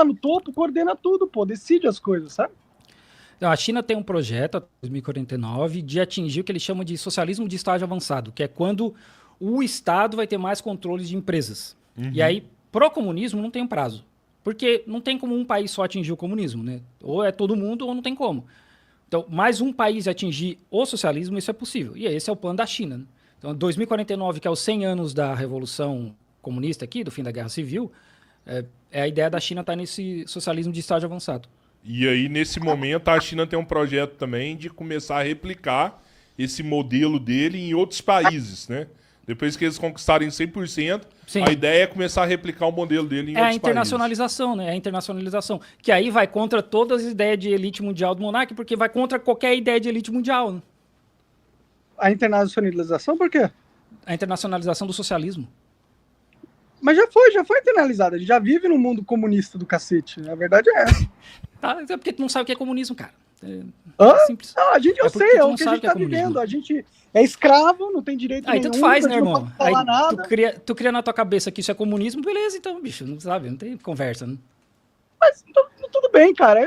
tá no topo coordena tudo, pô, decide as coisas, sabe? Então, a China tem um projeto, até 2049, de atingir o que eles chamam de socialismo de estágio avançado, que é quando o Estado vai ter mais controle de empresas. E aí, pro comunismo, não tem um prazo. Porque não tem como um país só atingir o comunismo, né? Ou é todo mundo ou não tem como. Então, mais um país atingir o socialismo, isso é possível. E esse é o plano da China, né? Então, 2049, que é os 100 anos da Revolução Comunista aqui, do fim da Guerra Civil, é a ideia da China estar nesse socialismo de estágio avançado. E aí, nesse momento, a China tem um projeto também de começar a replicar esse modelo dele em outros países, né? Depois que eles conquistarem 100%, Sim. a ideia é começar a replicar o modelo dele em outros países. É a internacionalização, né? É a internacionalização. Que aí vai contra todas as ideias de elite mundial do monarca, porque vai contra qualquer ideia de elite mundial, né? A internacionalização, por quê? A internacionalização do socialismo. Mas já foi internalizada. A gente já vive num mundo comunista do cacete. A verdade é essa. Tá? É porque tu não sabe o que é comunismo, cara. Hã? Simples. Não, eu sei, é o que a gente tá comunismo. vivendo. A gente é escravo, não tem direito Aí nenhum. tanto faz, né, a gente não irmão? pode falar Aí nada. tu cria na tua cabeça que isso é comunismo, beleza, então, bicho, não sabe, não tem conversa, né? Mas tudo bem, cara.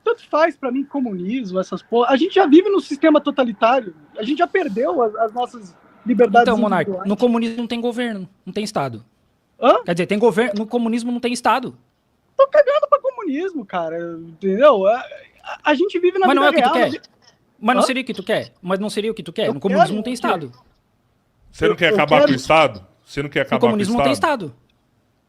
Tanto faz pra mim comunismo, essas porra. A gente já vive num sistema totalitário. A gente já perdeu as nossas liberdades Então, Monarca, individuais. no comunismo não tem governo, não tem Estado. Hã? Quer dizer, tem governo, no comunismo não tem Estado. Tô cagando pra comunismo, cara. Entendeu? A gente vive na Mas não é o vida que tu real. quer. Mas não Hã? seria o que tu quer. Mas não seria o que tu quer. Eu No comunismo quero não tem o quê? Estado. Você não quer acabar com o Estado? Você não quer No acabar com o comunismo não tem Estado? Estado.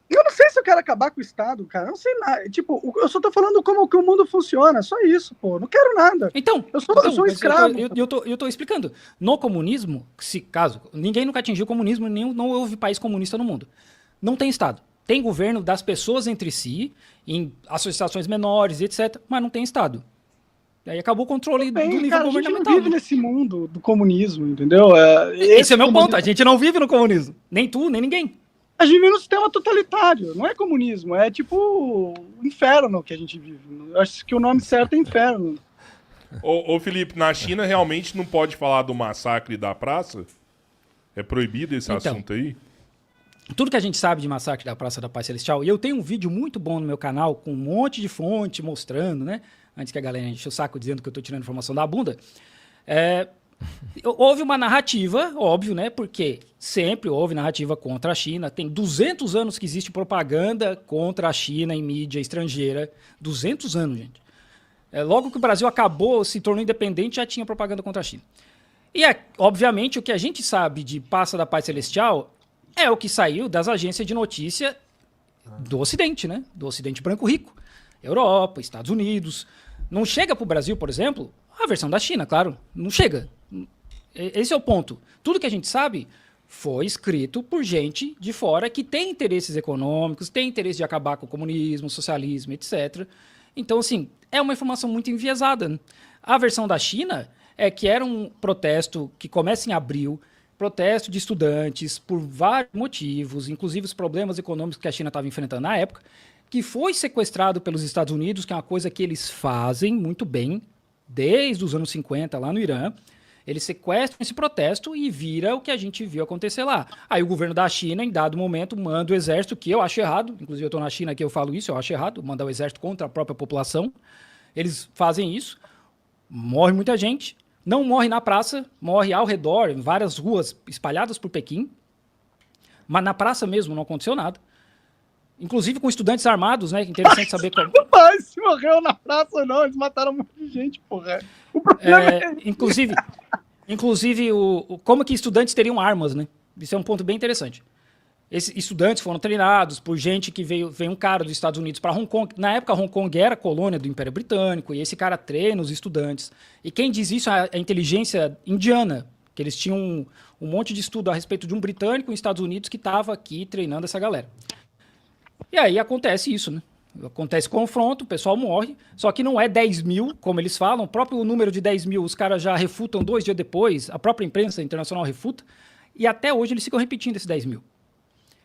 Eu não sei se eu quero acabar com o Estado, cara. Eu não sei nada. Tipo, eu só tô falando como que o mundo funciona. Só isso, pô. Não quero nada. Então, Eu sou um mas escravo. eu tô explicando. No comunismo, se caso, ninguém nunca atingiu o comunismo, não houve país comunista no mundo. Não tem Estado. Tem governo das pessoas entre si, em associações menores, etc., mas não tem Estado. E aí acabou o controle do nível Cara, a gente não governamental. vive nesse mundo do comunismo, entendeu? Esse é o meu comunismo- ponto. A gente não vive no comunismo. Nem tu, nem ninguém. A gente vive num sistema totalitário. Não é comunismo. É tipo inferno que a gente vive. Eu acho que o nome certo é inferno. Ô, Felipe, na China realmente não pode falar do massacre da praça? É proibido esse Então. assunto aí? Tudo que a gente sabe de massacre da Praça da Paz Celestial, e eu tenho um vídeo muito bom no meu canal com um monte de fonte mostrando, né? Antes que a galera enche o saco dizendo que eu tô tirando informação da bunda. Houve uma narrativa, óbvio, né? Porque sempre houve narrativa contra a China. Tem 200 anos que existe propaganda contra a China em mídia estrangeira. 200 anos, gente. Logo que o Brasil acabou, se tornou independente, já tinha propaganda contra a China. E, obviamente, o que a gente sabe de Praça da Paz Celestial é o que saiu das agências de notícia do Ocidente, né? Do Ocidente branco rico. Europa, Estados Unidos. Não chega para o Brasil, por exemplo, a versão da China, claro. Não chega. Esse é o ponto. Tudo que a gente sabe foi escrito por gente de fora que tem interesses econômicos, tem interesse de acabar com o comunismo, socialismo, etc. Então, assim, é uma informação muito enviesada, né? A versão da China é que era um protesto que começa em abril, protesto de estudantes por vários motivos, inclusive os problemas econômicos que a China estava enfrentando na época, que foi sequestrado pelos Estados Unidos, que é uma coisa que eles fazem muito bem desde os anos 50 lá no Irã. Eles sequestram esse protesto e vira o que a gente viu acontecer lá. Aí o governo da China, em dado momento, manda o exército, que eu acho errado, inclusive eu estou na China aqui, eu falo isso, eu acho errado, mandar o exército contra a própria população. Eles fazem isso, morre muita gente, não morre na praça, morre ao redor, em várias ruas espalhadas por Pequim, mas na praça mesmo não aconteceu nada. Inclusive com estudantes armados, né? Interessante saber como. Mas se morreu na praça, não, eles mataram um monte de gente, porra. O problema é. Inclusive como que estudantes teriam armas, né? Isso é um ponto bem interessante. Esses estudantes foram treinados por gente que veio um cara dos Estados Unidos para Hong Kong. Na época, Hong Kong era colônia do Império Britânico, e esse cara treina os estudantes. E quem diz isso é a inteligência indiana, que eles tinham um monte de estudo a respeito de um britânico nos Estados Unidos que estava aqui treinando essa galera. E aí acontece isso, né? Acontece confronto, o pessoal morre, só que não é 10 mil, como eles falam. O próprio número de 10 mil, os caras já refutam 2 dias depois, a própria imprensa internacional refuta, e até hoje eles ficam repetindo esses 10 mil.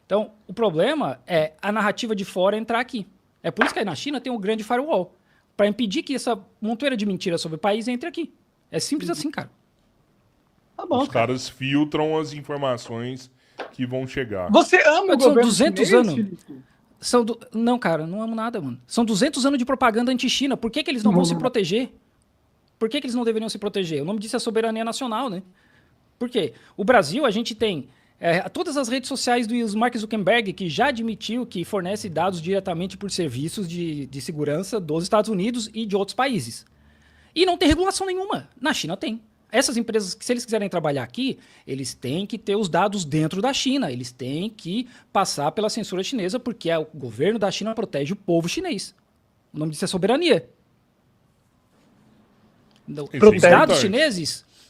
Então, o problema é a narrativa de fora entrar aqui. É por isso que aí na China tem um grande firewall, para impedir que essa montoeira de mentiras sobre o país entre aqui. É simples assim, cara. Tá bom, Os caras filtram as informações que vão chegar. Você ama o São governo 200 chinês, anos. Felipe? Não, cara, não amo nada, mano. São 200 anos de propaganda anti-China. Por que que eles não vão se proteger? Por que que eles não deveriam se proteger? O nome disso é soberania nacional, né? Por quê? O Brasil, a gente tem todas as redes sociais do Mark Zuckerberg, que já admitiu que fornece dados diretamente por serviços de segurança dos Estados Unidos e de outros países. E não tem regulação nenhuma. Na China tem. Essas empresas, se eles quiserem trabalhar aqui, eles têm que ter os dados dentro da China. Eles têm que passar pela censura chinesa, porque o governo da China protege o povo chinês. O nome disso é soberania.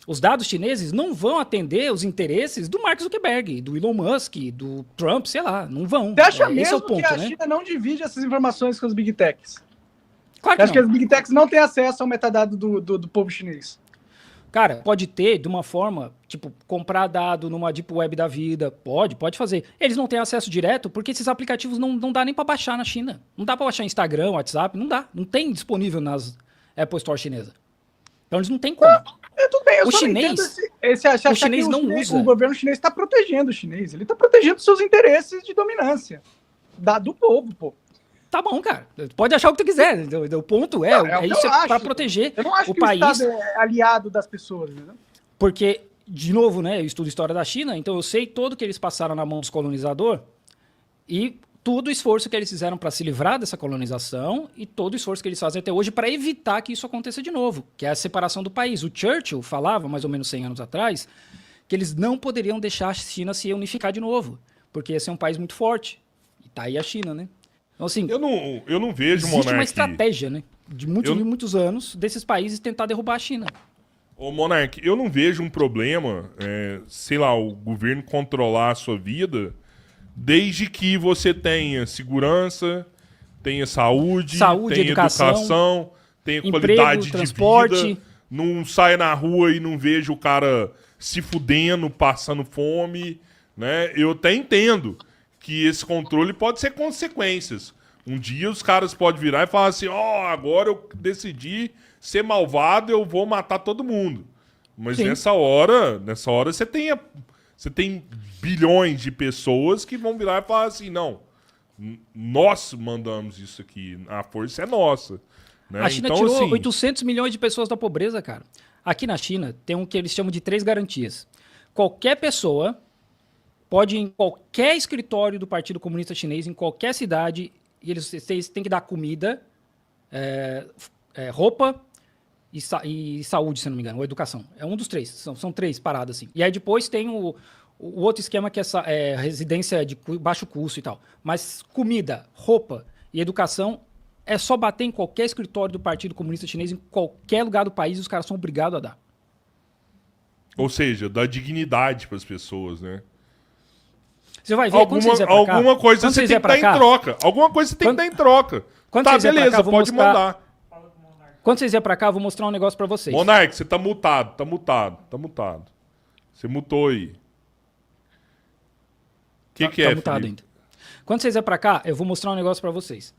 Os dados chineses não vão atender os interesses do Mark Zuckerberg, do Elon Musk, do Trump, sei lá, não vão. Você acha Esse mesmo é o ponto, que a né? China não divide essas informações com as Big Techs? Claro Você acha que que as Big Techs não têm acesso ao metadado do povo chinês? Cara, pode ter de uma forma, tipo, comprar dado numa Deep Web da vida, pode fazer. Eles não têm acesso direto porque esses aplicativos não dá nem pra baixar na China. Não dá pra baixar Instagram, WhatsApp, não dá. Não tem disponível nas Apple Store chinesa. Então eles não têm como. Tudo bem, eu O só chinês- o chinês não usa. O governo chinês está protegendo o chinês. Ele está protegendo seus interesses de dominância do povo, pô. Tá bom, cara. Pode achar o que tu quiser. O ponto é o que isso eu é pra acho. proteger Eu não acho o que país. o Estado é aliado das pessoas, né? Porque, de novo, né, eu estudo história da China, então eu sei todo que eles passaram na mão dos colonizadores e todo o esforço que eles fizeram para se livrar dessa colonização e todo o esforço que eles fazem até hoje para evitar que isso aconteça de novo, que é a separação do país. O Churchill falava, mais ou menos 100 anos atrás, que eles não poderiam deixar a China se unificar de novo, porque ia ser um país muito forte. E tá aí a China, né? Então, assim, Eu não vejo, existe uma Monark. estratégia, né, de muitos anos desses países tentar derrubar a China. Ô, Monark, eu não vejo um problema, sei lá, o governo controlar a sua vida, desde que você tenha segurança, tenha saúde, tenha educação, tenha emprego, qualidade transporte. de vida, não saia na rua e não veja o cara se fudendo, passando fome, né? Eu até entendo que esse controle pode ser consequências. Um dia os caras podem virar e falar assim, agora eu decidi ser malvado, eu vou matar todo mundo. Mas Sim. nessa hora você tem bilhões de pessoas que vão virar e falar assim, não, nós mandamos isso aqui, a força é nossa. Né? A China então, tirou assim, 800 milhões de pessoas da pobreza, cara. Aqui na China tem um que eles chamam de 3 garantias. Qualquer pessoa pode ir em qualquer escritório do Partido Comunista Chinês, em qualquer cidade, e eles têm que dar comida, roupa e saúde, se não me engano, ou educação. É um dos 3, são 3 paradas assim. E aí depois tem o outro esquema que é residência de baixo custo e tal. Mas comida, roupa e educação é só bater em qualquer escritório do Partido Comunista Chinês, em qualquer lugar do país, e os caras são obrigados a dar. ou seja, dá dignidade para as pessoas, né? Você vai ver quando vocês vierem pra cá. Alguma coisa quando você vocês tem que vierem dar pra em cá, troca. Alguma coisa você tem que Quando- dar em troca. quando Tá, vocês vierem pra beleza, cá, eu vou pode mostrar- mandar. Quando vocês vierem pra cá, eu vou mostrar um negócio pra vocês. Monark, você tá mutado, tá mutado. Você mutou aí. O que Tá é, mutado Felipe? ainda. Quando vocês vierem pra cá, eu vou mostrar um negócio pra vocês.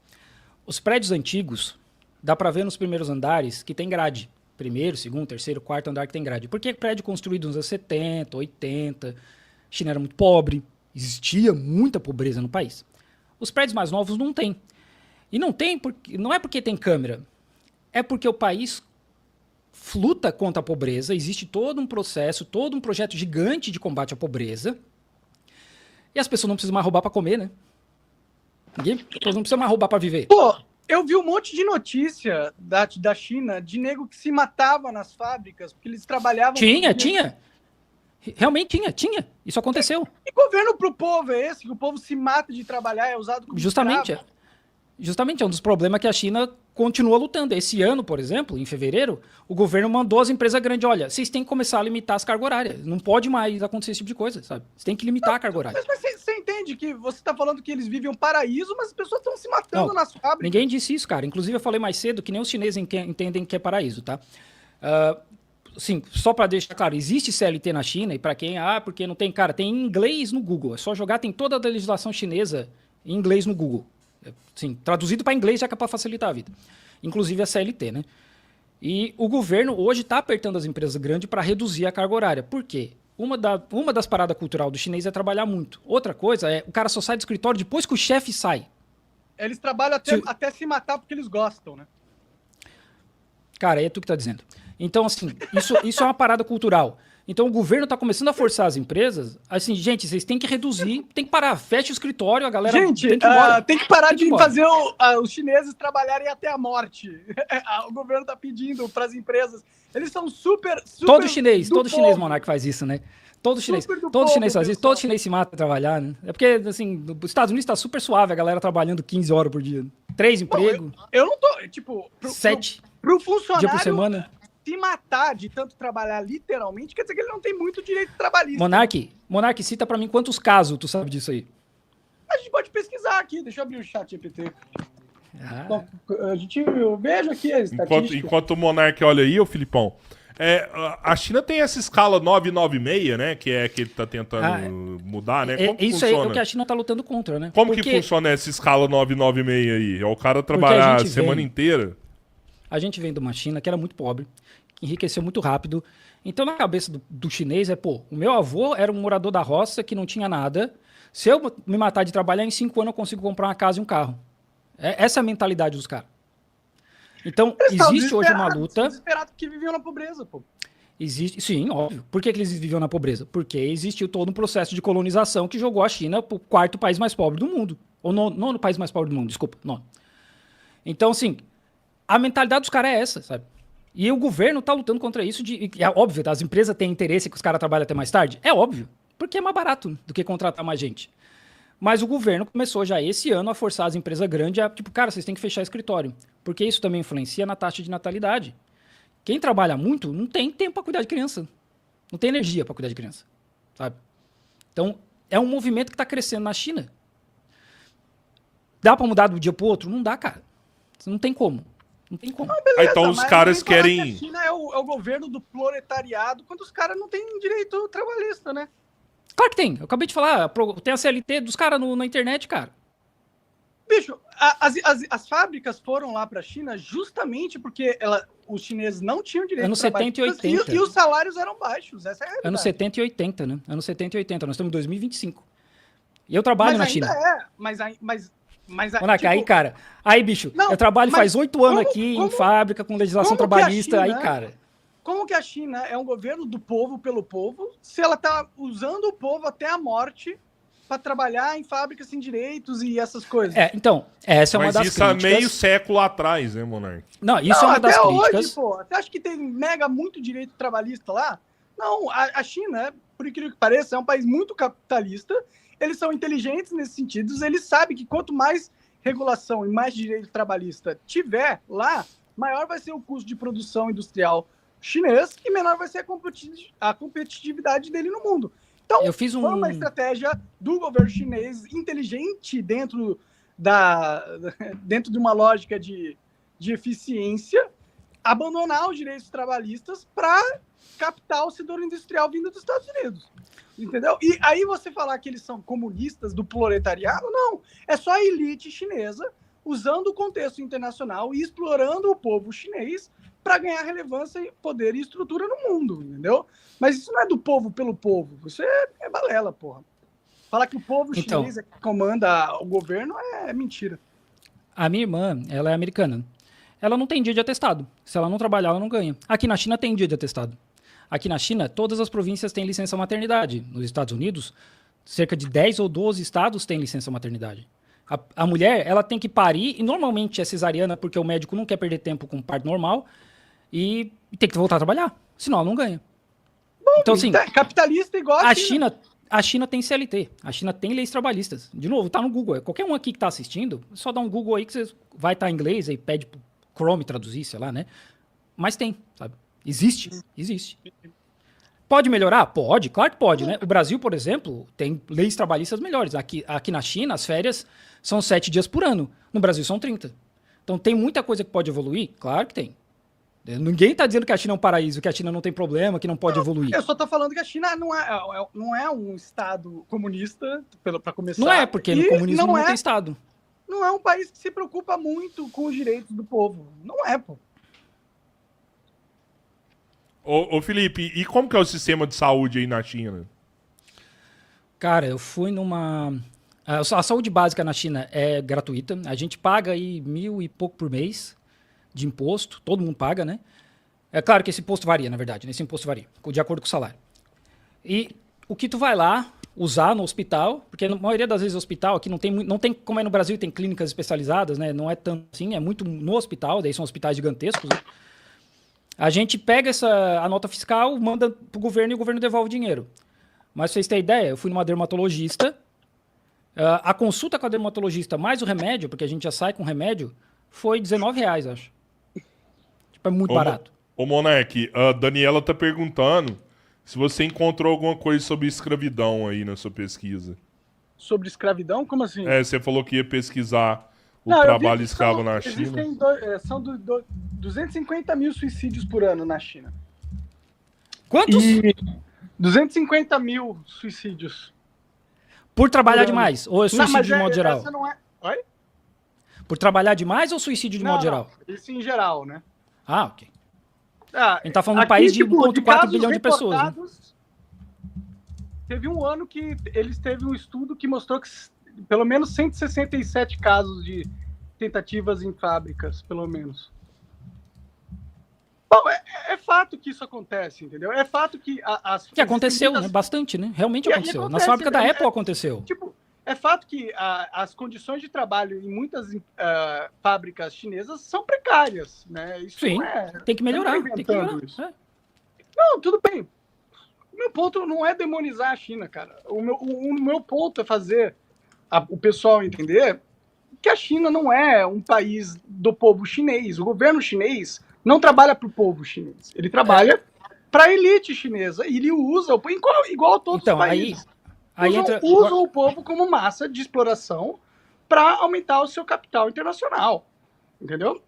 Os prédios antigos, dá pra ver nos primeiros andares que tem grade. Primeiro, segundo, terceiro, quarto andar que tem grade. Porque prédio construído nos anos 70, 80, China era muito pobre, existia muita pobreza no país. Os prédios mais novos não tem. E não é porque tem câmera, é porque o país luta contra a pobreza, existe todo um processo, todo um projeto gigante de combate à pobreza, e as pessoas não precisam mais roubar para comer, né? As pessoas não precisam mais roubar para viver. Pô, eu vi um monte de notícia da China de nego que se matava nas fábricas porque eles trabalhavam... Tinha. Realmente tinha. Isso aconteceu. Que governo pro povo é esse? Que o povo se mata de trabalhar, é usado como Justamente. escravo? Justamente, é um dos problemas que a China continua lutando. Esse ano, por exemplo, em fevereiro, o governo mandou às empresas grandes, olha, vocês têm que começar a limitar as cargas horárias. Não pode mais acontecer esse tipo de coisa, sabe? Vocês têm que limitar a carga horária. Mas você entende que você tá falando que eles vivem um paraíso, mas as pessoas estão se matando Não, nas fábricas. Ninguém disse isso, cara. Inclusive, eu falei mais cedo que nem os chineses entendem que é paraíso, tá? Sim, só para deixar claro, existe CLT na China e para quem, porque não tem, cara, tem em inglês no Google. É só jogar, tem toda a legislação chinesa em inglês no Google. Sim, traduzido para inglês já que é para facilitar a vida. Inclusive a CLT, né? E o governo hoje está apertando as empresas grandes para reduzir a carga horária. Por quê? Uma das paradas cultural do chinês é trabalhar muito. Outra coisa é, o cara só sai do escritório depois que o chefe sai. Eles trabalham até se matar porque eles gostam, né? Cara, é tu que tá dizendo. Então, assim, isso é uma parada cultural. Então, o governo tá começando a forçar as empresas, assim, gente, vocês têm que reduzir, tem que parar, fecha o escritório, a galera Gente, tem que ir embora. tem que parar de embora. fazer os chineses trabalharem até a morte. O governo tá pedindo para as empresas. Eles são super Todo chinês, povo. Monark, faz isso, né? Todo chinês povo, chinês faz isso, pessoal. todo chinês se mata pra trabalhar, né? É porque, assim, os Estados Unidos tá super suave, a galera trabalhando 15 horas por dia. 3 empregos, Eu não tô, tipo, 7 pro dias funcionário por semana. se matar de tanto trabalhar literalmente, quer dizer que ele não tem muito direito trabalhista. Monark, cita pra mim quantos casos tu sabe disso aí. A gente pode pesquisar aqui, deixa eu abrir o chat GPT. Ah, Então, eu vejo aqui a estatística. Enquanto o Monark olha aí, ô Filipão, a China tem essa escala 996, né? Que é que ele tá tentando mudar, né? Como que isso aí é funciona? o que a China tá lutando contra, né? Como Porque que funciona essa escala 996 aí? É o cara trabalhar a gente semana vem- inteira? a gente vem de uma China que era muito pobre, que enriqueceu muito rápido. Então, na cabeça do chinês o meu avô era um morador da roça que não tinha nada. Se eu me matar de trabalhar, em 5 anos eu consigo comprar uma casa e um carro. Essa é a mentalidade dos caras. Então, Eles estavam existe hoje uma luta. desesperados que viviam na pobreza, pô. Existe, sim, óbvio. Por que eles viviam na pobreza? Porque existiu todo um processo de colonização que jogou a China para o quarto país mais pobre do mundo. Ou nono país mais pobre do mundo, desculpa. Nono. Então, assim, a mentalidade dos caras é essa, sabe? E o governo tá lutando contra isso. É óbvio, as empresas têm interesse que os caras trabalhem até mais tarde? É óbvio. Porque é mais barato do que contratar mais gente. Mas o governo começou já esse ano a forçar as empresas grandes a, tipo, cara, vocês têm que fechar escritório. Porque isso também influencia na taxa de natalidade. Quem trabalha muito não tem tempo para cuidar de criança. Não tem energia para cuidar de criança. Sabe? Então, é um movimento que está crescendo na China. Dá para mudar do dia para o outro? Não dá, cara. Não tem como. Não tem como. Beleza, Então os mas caras vem falar querem- que a China é o governo do proletariado quando os caras não têm direito trabalhista, né? Claro que tem. Eu acabei de falar. Tem a CLT dos caras na internet, cara. Bicho, as fábricas foram lá para a China justamente porque os chineses não tinham direito Anos trabalhista 70 e 80. e os salários eram baixos. Essa é a realidade. Anos 70 e 80, né? Anos 70 e 80. Nós estamos em 2025. E eu trabalho na China. Mas Monark, tipo, aí, cara. Aí, bicho, Não, eu trabalho mas faz 8 anos como- aqui em como- fábrica com legislação como que a trabalhista. Aí, China- cara. como que a China é um governo do povo pelo povo se ela tá usando o povo até a morte para trabalhar em fábricas sem direitos e essas coisas? Então, essa é uma Mas das isso há críticas. meio século atrás, né, Monark? Não, isso Não, é uma das até críticas. hoje, pô. Você acha que tem mega muito direito trabalhista lá? Não, a China, por incrível que pareça, é um país muito capitalista. Eles são inteligentes nesse sentido. Eles sabem que quanto mais regulação e mais direito trabalhista tiver lá, maior vai ser o custo de produção industrial chinês e menor vai ser a competitividade dele no mundo. Então, Eu fiz foi uma estratégia do governo chinês inteligente dentro de uma lógica de eficiência, abandonar os direitos trabalhistas para captar o setor industrial vindo dos Estados Unidos. Entendeu? E aí você falar que eles são comunistas do proletariado, não. É só a elite chinesa usando o contexto internacional e explorando o povo chinês para ganhar relevância, poder e estrutura no mundo, entendeu? Mas isso não é do povo pelo povo. Isso é balela, porra. Falar que o povo chinês é que comanda o governo é mentira. A minha irmã, ela é americana. Ela não tem dia de atestado. Se ela não trabalhar, ela não ganha. Aqui na China tem dia de atestado. Aqui na China, todas as províncias têm licença maternidade. Nos Estados Unidos, cerca de 10 ou 12 estados têm licença maternidade. A mulher, ela tem que parir, e normalmente é cesariana, porque o médico não quer perder tempo com parto normal, e tem que voltar a trabalhar. Senão ela não ganha. Bom, então, assim, capitalista igual a China tem CLT, a China tem leis trabalhistas. De novo, tá no Google. Qualquer um aqui que tá assistindo, só dá um Google aí que você vai estar em inglês, aí pede pro Chrome traduzir, sei lá, né? Mas tem, sabe? Existe. Pode melhorar? Pode, claro que pode, né? O Brasil, por exemplo, tem leis trabalhistas melhores. Aqui na China, as férias são 7 dias por ano. No Brasil são 30. Então tem muita coisa que pode evoluir? Claro que tem. Ninguém está dizendo que a China é um paraíso, que a China não tem problema, que não pode evoluir. Eu só tô falando que a China não é um estado comunista, para começar. Não é, porque no comunismo não tem Estado. Não é um país que se preocupa muito com os direitos do povo. Não é, pô. Ô Felipe, e como que é o sistema de saúde aí na China? Cara, eu fui numa... A saúde básica na China é gratuita. A gente paga aí 1.000 e pouco por mês de imposto. Todo mundo paga, né? É claro que esse imposto varia, na verdade. Né? Esse imposto varia, de acordo com o salário. E o que tu vai lá usar no hospital, porque na maioria das vezes o hospital aqui não tem como é no Brasil, tem clínicas especializadas, né? Não é tanto assim, é muito no hospital, daí são hospitais gigantescos, né? A gente pega a nota fiscal, manda pro governo e o governo devolve o dinheiro. Mas pra vocês terem ideia, eu fui numa dermatologista, a consulta com a dermatologista mais o remédio, porque a gente já sai com remédio, foi R$19, acho. Tipo, é muito barato. Ô, Monark, a Daniela tá perguntando se você encontrou alguma coisa sobre escravidão aí na sua pesquisa. Sobre escravidão? Como assim? Você falou que ia pesquisar o trabalho escravo na China. São 250 mil suicídios por ano na China. Quantos? 250 mil suicídios. Por trabalhar demais? Ou é suicídio de modo geral? Essa não é... Oi? Por trabalhar demais ou suicídio de modo geral? Isso em geral, né? Ah, ok. A gente tá falando de um país de 1,4 bilhão de pessoas. Né? Teve um ano que eles teve um estudo que mostrou que pelo menos 167 casos de tentativas em fábricas, pelo menos. Bom, é fato que isso acontece, entendeu? É fato que que aconteceu, né? Bastante, né? Realmente aconteceu. Acontece, na fábrica da Apple aconteceu. Tipo, é fato que as condições de trabalho em muitas fábricas chinesas são precárias, né? Isso sim, tem que melhorar. Tem que melhorar. Não, tudo bem. O meu ponto não é demonizar a China, cara. O meu ponto é fazer o pessoal entender que a China não é um país do povo chinês. O governo chinês não trabalha para o povo chinês. Ele trabalha para a elite chinesa. E ele usa, igual a todos os países. Usam o povo como massa de exploração para aumentar o seu capital internacional. Entendeu?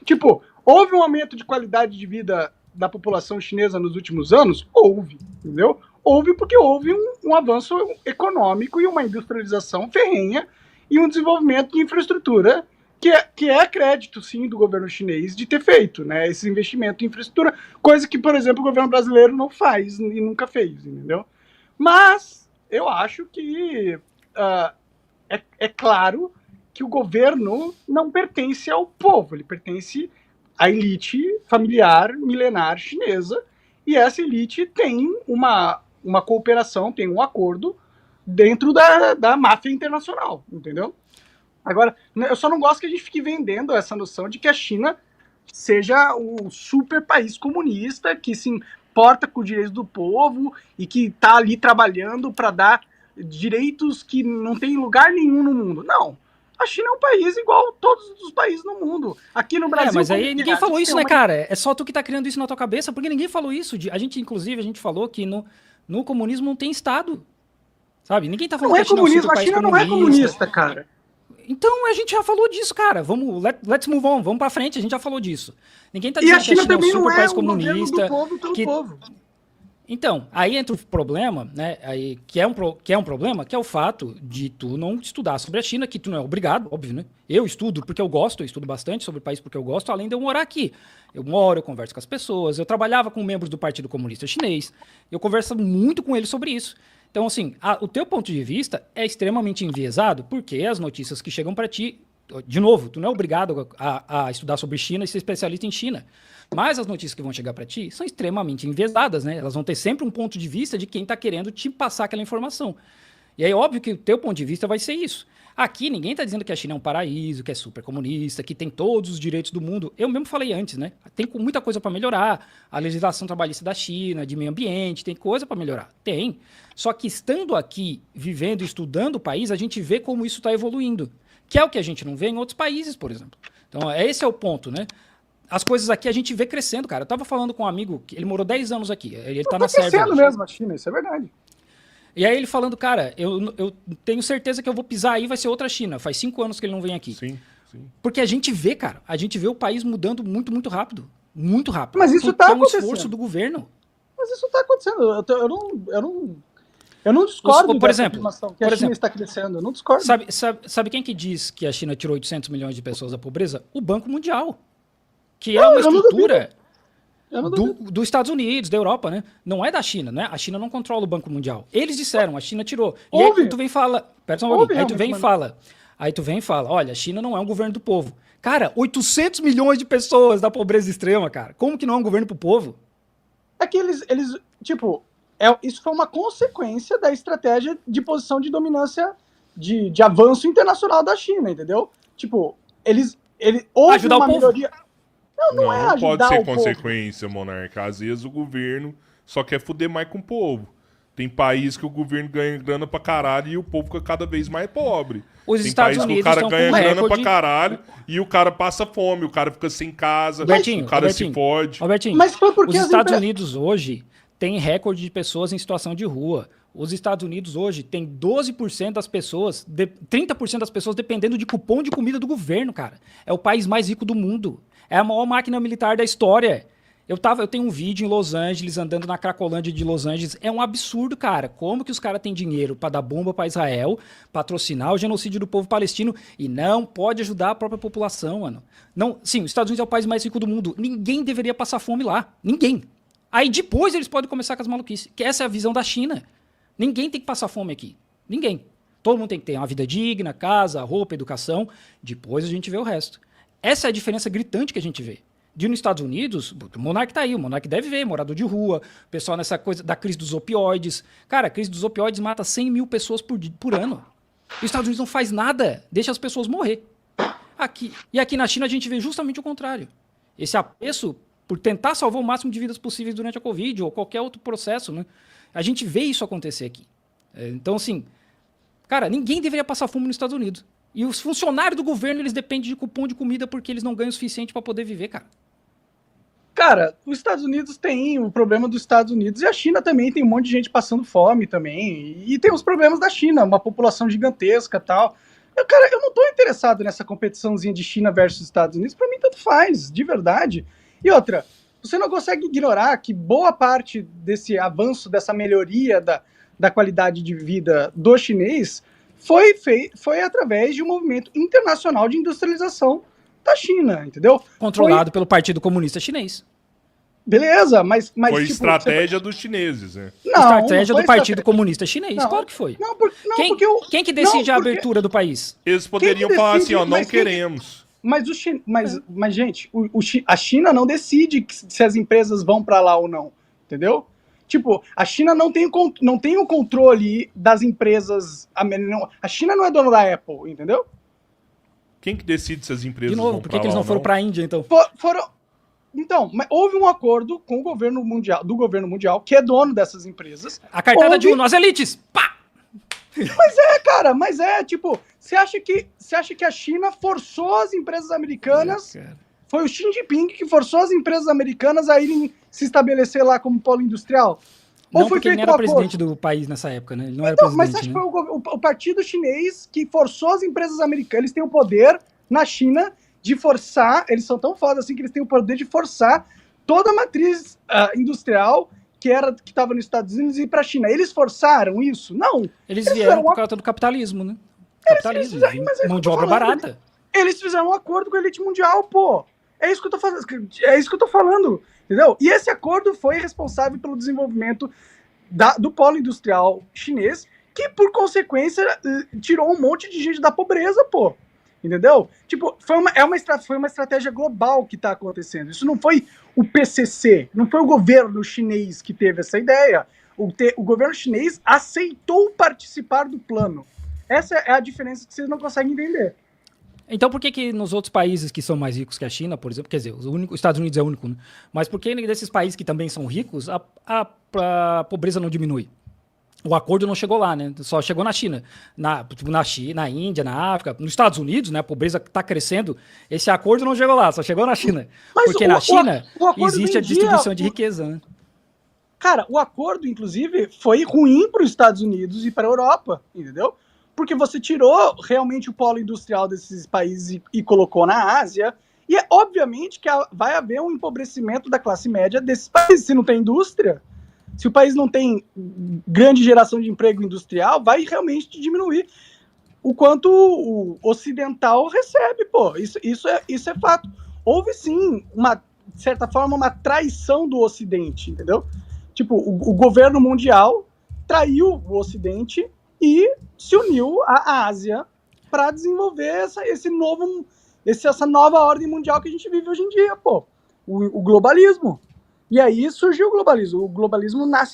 Tipo, houve um aumento de qualidade de vida da população chinesa nos últimos anos? Houve, entendeu? Houve porque houve um avanço econômico e uma industrialização ferrenha e um desenvolvimento de infraestrutura que é crédito, sim, do governo chinês de ter feito, né? Esse investimento em infraestrutura, coisa que, por exemplo, o governo brasileiro não faz e nunca fez, entendeu? Mas eu acho que é claro que o governo não pertence ao povo, ele pertence à elite familiar milenar chinesa, e essa elite tem uma cooperação, tem um acordo dentro da máfia internacional, entendeu? Agora, eu só não gosto que a gente fique vendendo essa noção de que a China seja um super país comunista que se importa com os direitos do povo e que está ali trabalhando para dar direitos que não tem lugar nenhum no mundo. Não. A China é um país igual a todos os países no mundo. Aqui no Brasil... mas aí ninguém falou isso, né, cara? É só tu que tá criando isso na tua cabeça, porque ninguém falou isso. Inclusive, a gente falou que no comunismo não tem Estado. Sabe? Ninguém tá falando que a China é um super país comunista. A China não é comunista, cara. Então, a gente já falou disso, cara. Let's move on, vamos pra frente, a gente já falou disso. Ninguém tá dizendo que a China é um super país comunista. Então, aí entra o problema, né? Aí, que é um problema, que é o fato de tu não estudar sobre a China, que tu não é obrigado, óbvio, né? Eu estudo porque eu gosto, eu estudo bastante sobre o país porque eu gosto, além de eu morar aqui. Eu moro, eu converso com as pessoas, eu trabalhava com membros do Partido Comunista Chinês, eu converso muito com eles sobre isso. Então, assim, o teu ponto de vista é extremamente enviesado, porque as notícias que chegam para ti, de novo, tu não é obrigado a estudar sobre China e ser especialista em China, mas as notícias que vão chegar para ti são extremamente enviesadas, né? Elas vão ter sempre um ponto de vista de quem está querendo te passar aquela informação. E aí, óbvio que o teu ponto de vista vai ser isso. Aqui, ninguém está dizendo que a China é um paraíso, que é super comunista, que tem todos os direitos do mundo. Eu mesmo falei antes, né? Tem muita coisa para melhorar. A legislação trabalhista da China, de meio ambiente, tem coisa para melhorar. Tem. Só que estando aqui, vivendo e estudando o país, a gente vê como isso está evoluindo. Que é o que a gente não vê em outros países, por exemplo. Então, esse é o ponto, né? As coisas aqui a gente vê crescendo, cara. Eu tava falando com um amigo, que ele morou 10 anos aqui. Ele tá na Sérvia. Tá crescendo mesmo a China, isso é verdade. E aí ele falando, cara, eu tenho certeza que eu vou pisar aí, vai ser outra China. Faz 5 anos que ele não vem aqui. Sim. Porque a gente vê, cara, a gente vê o país mudando muito, muito rápido. Muito rápido. Mas isso tá acontecendo. É um esforço do governo. Mas isso tá acontecendo. Eu não discordo por exemplo, que a China está crescendo. Eu não discordo. Sabe quem que diz que a China tirou 800 milhões de pessoas da pobreza? O Banco Mundial. Que é uma estrutura... Dos Estados Unidos, da Europa, né? Não é da China, né? A China não controla o Banco Mundial. Eles disseram, a China tirou. E aí tu vem e fala, pera só um pouquinho. Aí tu vem e fala, olha, a China não é um governo do povo. Cara, 800 milhões de pessoas da pobreza extrema, cara. Como que não é um governo pro povo? É que eles tipo, isso foi uma consequência da estratégia de posição de dominância de avanço internacional da China, entendeu? Tipo, houve ajudar uma o povo. melhoria. Não é ajudar pode ser o povo. consequência, monarca. Às vezes o governo só quer fuder mais com o povo. Tem país que o governo ganha grana pra caralho e o povo fica cada vez mais pobre. Os Tem Estados país que Unidos o cara estão ganha com grana recorde... pra caralho e o cara passa fome, o cara fica sem casa, Robertinho, o cara se fode. Robertinho, Mas foi porque os Estados Unidos hoje têm recorde de pessoas em situação de rua. Os Estados Unidos hoje tem 12% das pessoas, 30% das pessoas dependendo de cupom de comida do governo, cara. É o país mais rico do mundo. É a maior máquina militar da história. Eu tenho um vídeo em Los Angeles, andando na Cracolândia de Los Angeles. É um absurdo, cara. Como que os caras têm dinheiro para dar bomba para Israel, patrocinar o genocídio do povo palestino e não pode ajudar a própria população, mano. Não, sim, os Estados Unidos é o país mais rico do mundo. Ninguém deveria passar fome lá. Ninguém. Aí depois eles podem começar com as maluquices. Que essa é a visão da China. Ninguém tem que passar fome aqui. Ninguém. Todo mundo tem que ter uma vida digna, casa, roupa, educação. Depois a gente vê o resto. Essa é a diferença gritante que a gente vê. Nos Estados Unidos, o Monark tá aí, o Monark deve ver, morador de rua, pessoal nessa coisa da crise dos opioides. Cara, a crise dos opioides mata 100 mil pessoas por ano. Os Estados Unidos não faz nada, deixa as pessoas morrer. E aqui na China a gente vê justamente o contrário. Esse apreço por tentar salvar o máximo de vidas possíveis durante a Covid ou qualquer outro processo, né? A gente vê isso acontecer aqui. Então, assim, cara, ninguém deveria passar fome nos Estados Unidos. E os funcionários do governo, eles dependem de cupom de comida porque eles não ganham o suficiente para poder viver, cara. Cara, os Estados Unidos tem o problema dos Estados Unidos e a China também tem um monte de gente passando fome também. E tem os problemas da China, uma população gigantesca e tal. Eu não tô interessado nessa competiçãozinha de China versus Estados Unidos. Pra mim, tanto faz, de verdade. E outra, você não consegue ignorar que boa parte desse avanço, dessa melhoria da qualidade de vida do chinês foi através de um movimento internacional de industrialização da China, entendeu? Controlado pelo Partido Comunista Chinês. Beleza, mas foi tipo, estratégia dos chineses, né? Estratégia do Partido Comunista Chinês, claro que foi. Quem que decide a abertura do país? Eles poderiam falar assim, ó, não queremos. Mas gente, a China não decide se as empresas vão para lá ou não, entendeu? Tipo, a China não tem o controle das empresas. A China não é dona da Apple, entendeu? Quem que decide se as empresas De novo, vão por pra que eles lá não foram para a Índia, então? Então, houve um acordo com o governo mundial, que é dono dessas empresas. A cartada de uno, as elites! Pá! Mas tipo, você acha que a China forçou as empresas americanas? Foi o Xi Jinping que forçou as empresas americanas a irem se estabelecer lá como polo industrial? Não, porque ele não era presidente do país nessa época, né? Ele não era presidente, mas acho que foi o partido chinês que forçou as empresas americanas. Eles têm o poder na China de forçar, eles são tão fodas assim que eles têm o poder de forçar toda a matriz industrial que estava nos Estados Unidos e ir para a China. Eles forçaram isso? Não. Eles vieram por causa do capitalismo, né? Capitalismo, mão de obra barata. Eles fizeram um acordo com a elite mundial, pô. É isso que eu tô falando, entendeu? E esse acordo foi responsável pelo desenvolvimento do polo industrial chinês, que, por consequência, tirou um monte de gente da pobreza, pô. Entendeu? Tipo, foi uma estratégia global que está acontecendo. Isso não foi o PCC, não foi o governo chinês que teve essa ideia. O governo chinês aceitou participar do plano. Essa é a diferença que vocês não conseguem entender. Então por que nos outros países que são mais ricos que a China, por exemplo, quer dizer, os Estados Unidos é o único, né? Mas por que nesses países que também são ricos, a pobreza não diminui? O acordo não chegou lá, né? Só chegou na China. Na China, na Índia, na África, nos Estados Unidos, né? A pobreza está crescendo. Esse acordo não chegou lá, só chegou na China. Mas porque na China existe a distribuição de riqueza, né? Cara, o acordo, inclusive, foi ruim para os Estados Unidos e para a Europa, entendeu? Porque você tirou realmente o polo industrial desses países e colocou na Ásia. E é obviamente que vai haver um empobrecimento da classe média desses países. Se não tem indústria, se o país não tem grande geração de emprego industrial, vai realmente diminuir o quanto o ocidental recebe, pô. Isso é fato. Houve sim de certa forma, uma traição do Ocidente, entendeu? Tipo, o governo mundial traiu o Ocidente e se uniu à Ásia para desenvolver essa nova ordem mundial que a gente vive hoje em dia, pô. O globalismo. E aí surgiu o globalismo. O globalismo nasce